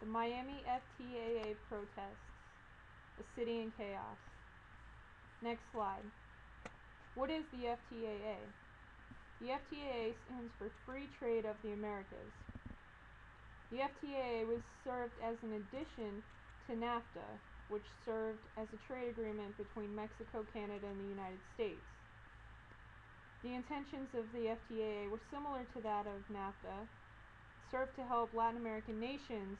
The Miami FTAA protests, a city in chaos. Next slide. What is the FTAA? The FTAA stands for Free Trade of the Americas. The FTAA was served as an addition to NAFTA, which served as a trade agreement between Mexico, Canada, and the United States. The intentions of the FTAA were similar to that of NAFTA, served to help Latin American nations,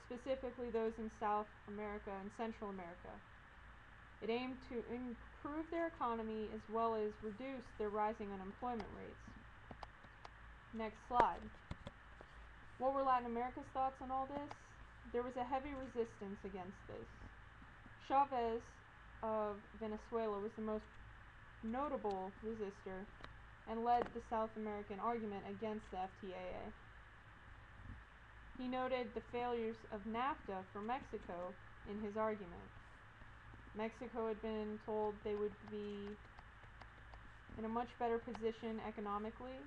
specifically those in South America and Central America. It aimed to improve their economy as well as reduce their rising unemployment rates. Next slide. What were Latin America's thoughts on all this? There was a heavy resistance against this. Chavez of Venezuela was the most notable resistor and led the South American argument against the FTAA. He noted the failures of NAFTA for Mexico in his argument. Mexico had been told they would be in a much better position economically,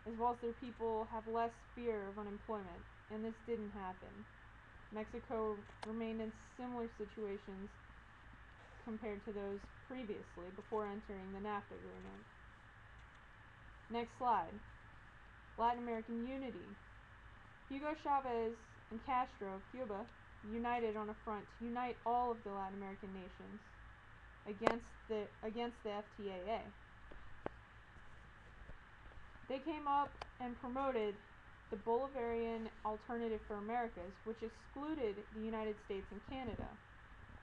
as well as their people have less fear of unemployment, and this didn't happen. Mexico remained in similar situations compared to those previously before entering the NAFTA agreement. Next slide. Latin American unity. Hugo Chavez and Castro of Cuba united on a front to unite all of the Latin American nations against the FTAA. They came up and promoted the Bolivarian Alternative for Americas, which excluded the United States and Canada.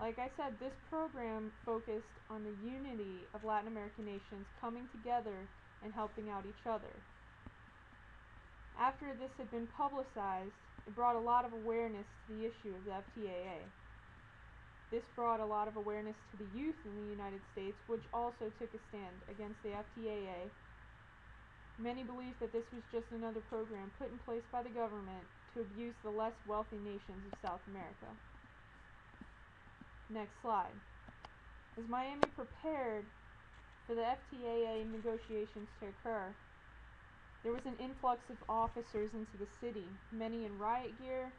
Like I said, this program focused on the unity of Latin American nations coming together and helping out each other. After this had been publicized, it brought a lot of awareness to the issue of the FTAA. This brought a lot of awareness to the youth in the United States, which also took a stand against the FTAA. Many believed that this was just another program put in place by the government to abuse the less wealthy nations of South America. Next slide. As Miami prepared for the FTAA negotiations to occur, there was an influx of officers into the city, many in riot gear.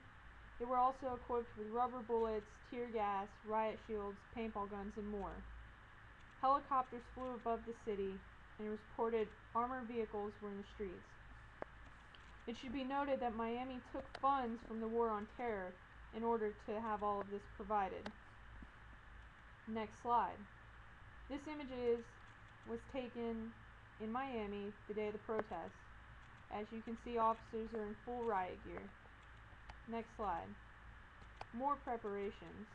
They were also equipped with rubber bullets, tear gas, riot shields, paintball guns, and more. Helicopters flew above the city, and it was reported armored vehicles were in the streets. It should be noted that Miami took funds from the War on Terror in order to have all of this provided. Next slide. This image was taken in Miami the day of the protest. As you can see, officers are in full riot gear. Next slide. More preparations.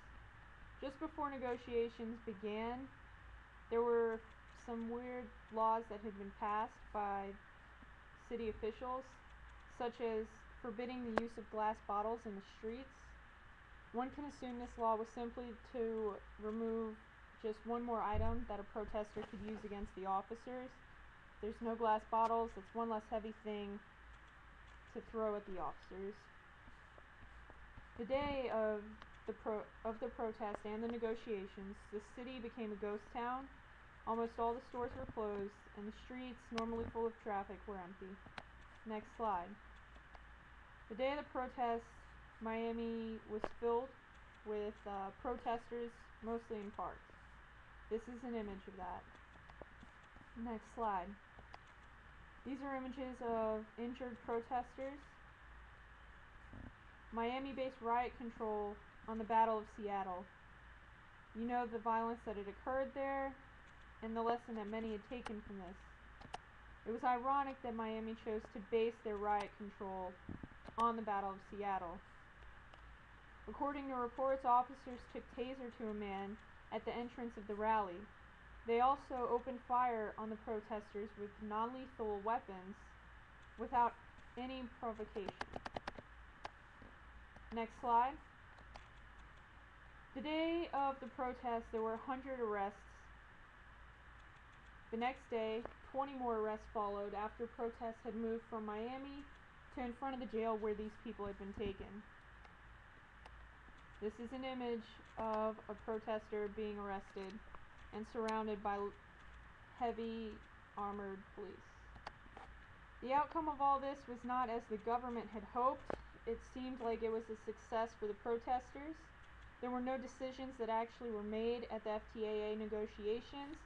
Just before negotiations began, there were some weird laws that had been passed by city officials, such as forbidding the use of glass bottles in the streets. One can assume this law was simply to remove just one more item that a protester could use against the officers. There's no glass bottles, that's one less heavy thing to throw at the officers. The day of the protest and the negotiations, the city became a ghost town. Almost all the stores were closed, and the streets, normally full of traffic, were empty. Next slide. The day of the protest, Miami was filled with protesters, mostly in parks. This is an image of that. Next slide. These are images of injured protesters. Miami based riot control on the Battle of Seattle. You know the violence that had occurred there and the lesson that many had taken from this. It was ironic that Miami chose to base their riot control on the Battle of Seattle. According to reports, officers took taser to a man at the entrance of the rally. They also opened fire on the protesters with non-lethal weapons without any provocation. Next slide. The day of the protest, there were 100 arrests. The next day, 20 more arrests followed after protests had moved from Miami to in front of the jail where these people had been taken. This is an image of a protester being arrested and surrounded by heavy armored police. The outcome of all this was not as the government had hoped. it seemed like it was a success for the protesters. There were no decisions that actually were made at the FTAA negotiations,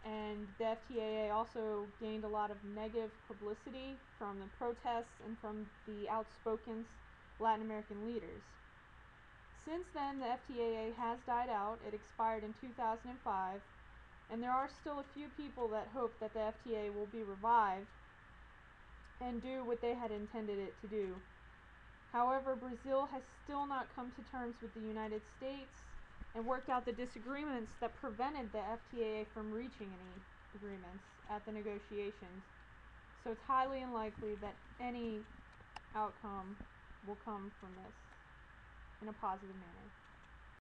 and the FTAA also gained a lot of negative publicity from the protests and from the outspoken Latin American leaders. Since then, the FTAA has died out. It expired in 2005, and there are still a few people that hope that the FTA will be revived and do what they had intended it to do. However, Brazil has still not come to terms with the United States and worked out the disagreements that prevented the FTAA from reaching any agreements at the negotiations. So it's highly unlikely that any outcome will come from this in a positive manner.